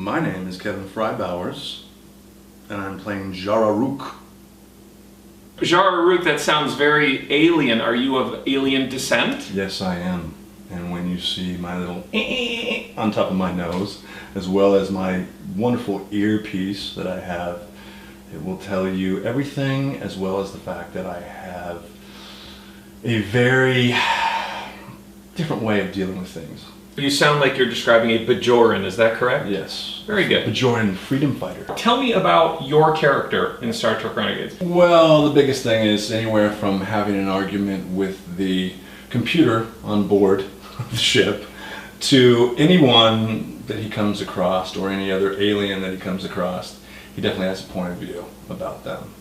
My name is Kevin Frybowers, and I'm playing Jararuk. Jararuk, that sounds very alien. Are you of alien descent? Yes, I am. And when you see my little on top of my nose, as well as my wonderful earpiece that I have, it will tell you everything, as well as the fact that I have a very different way of dealing with things. You sound like you're describing a Bajoran, is that correct? Yes. Very good. Bajoran freedom fighter. Tell me about your character in Star Trek Renegades. Well, the biggest thing is anywhere from having an argument with the computer on board the ship to anyone that he comes across or any other alien that he comes across. He definitely has a point of view about them.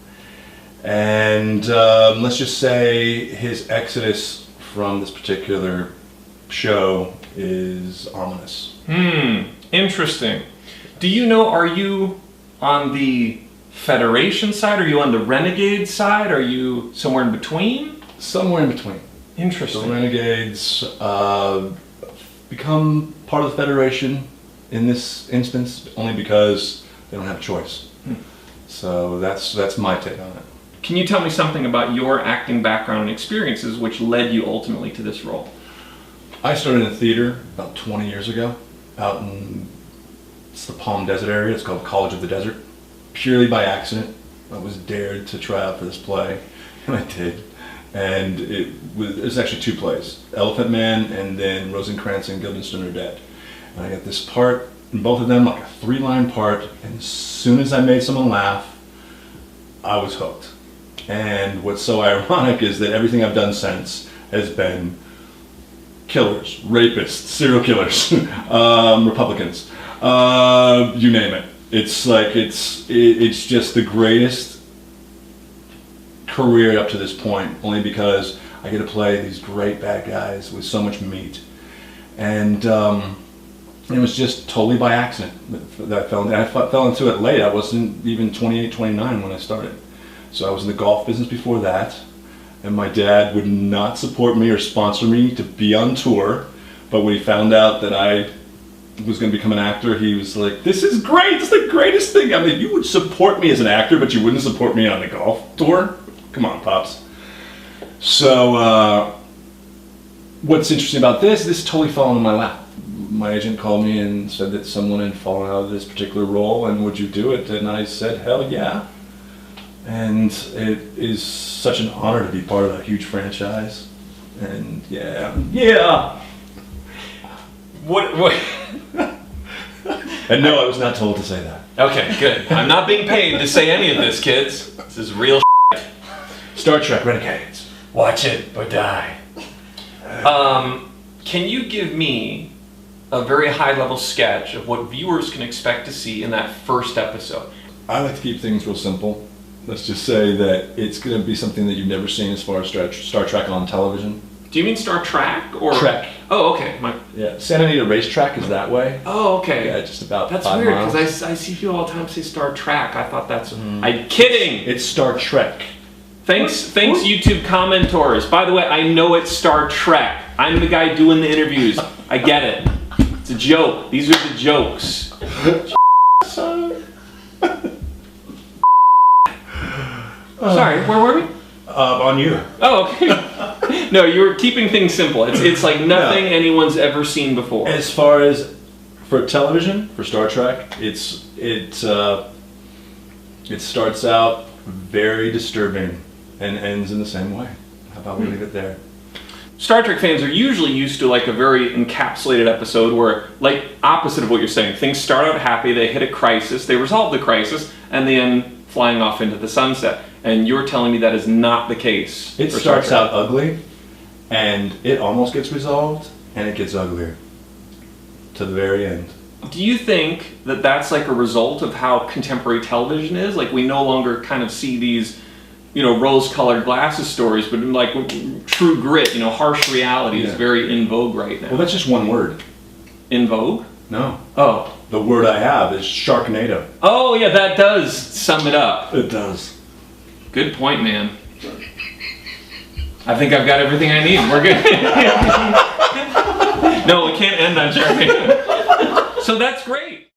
And let's just say his exodus from this particular show is ominous. Interesting. Do you know, are you on the Federation side? Are you on the Renegade side? Are you somewhere in between? Somewhere in between. Interesting. The Renegades become part of the Federation in this instance only because they don't have a choice. So that's my take on it. Can you tell me something about your acting background and experiences which led you ultimately to this role? I started in theater about 20 years ago out in the Palm Desert area. It's called College of the Desert. Purely by accident, I was dared to try out for this play, and I did. And it was actually two plays, Elephant Man and then Rosencrantz and Guildenstern Are Dead. And I got this part in both of them, like a 3-line part, and as soon as I made someone laugh, I was hooked. And what's so ironic is that everything I've done since has been killers, rapists, serial killers, Republicans, you name it. It's like it's just the greatest career up to this point, only because I get to play these great bad guys with so much meat, and it was just totally by accident that I fell into it late. I wasn't even 28, 29 when I started, so I was in the golf business before that. And my dad would not support me or sponsor me to be on tour. But when he found out that I was going to become an actor, he was like, "This is great, it's the greatest thing. I mean, you would support me as an actor, but you wouldn't support me on the golf tour? Come on, Pops." So what's interesting about this totally fell into my lap. My agent called me and said that someone had fallen out of this particular role, and would you do it? And I said, hell yeah. And it is such an honor to be part of a huge franchise. And yeah. What? And no, I was not told to say that. Okay, good. I'm not being paid to say any of this, kids. This is real Star Trek Renegades. Watch it or die. Can you give me a very high-level sketch of what viewers can expect to see in that first episode? I like to keep things real simple. Let's just say that it's going to be something that you've never seen as far as Star Trek on television. Do you mean Star Trek or Trek? Oh, okay. Yeah, Santa Anita Racetrack is that way. Oh, okay. Yeah, just about. That's 5 weird miles. because I see people all the time say Star Trek. I thought that's. I'm kidding. It's Star Trek. Thanks, YouTube commentors. By the way, I know it's Star Trek. I'm the guy doing the interviews. I get it. It's a joke. These are the jokes. Sorry, where were we? On you. Oh, okay. No, you were keeping things simple. It's like nothing anyone's ever seen before. As far as for television, for Star Trek, it starts out very disturbing and ends in the same way. How about we leave it there? Star Trek fans are usually used to like a very encapsulated episode where, like, opposite of what you're saying, things start out happy, they hit a crisis, they resolve the crisis, and they end flying off into the sunset. And you're telling me that is not the case. It starts out ugly, and it almost gets resolved, and it gets uglier to the very end. Do you think that that's like a result of how contemporary television is? Like, we no longer kind of see these, rose-colored glasses stories, but like true grit, harsh reality is very in vogue right now. Well, that's just one word. In vogue? No. Oh. The word I have is Sharknado. Oh, yeah, that does sum it up. It does. Good point, man. I think I've got everything I need. We're good. No, we can't end on Sharknado. So that's great.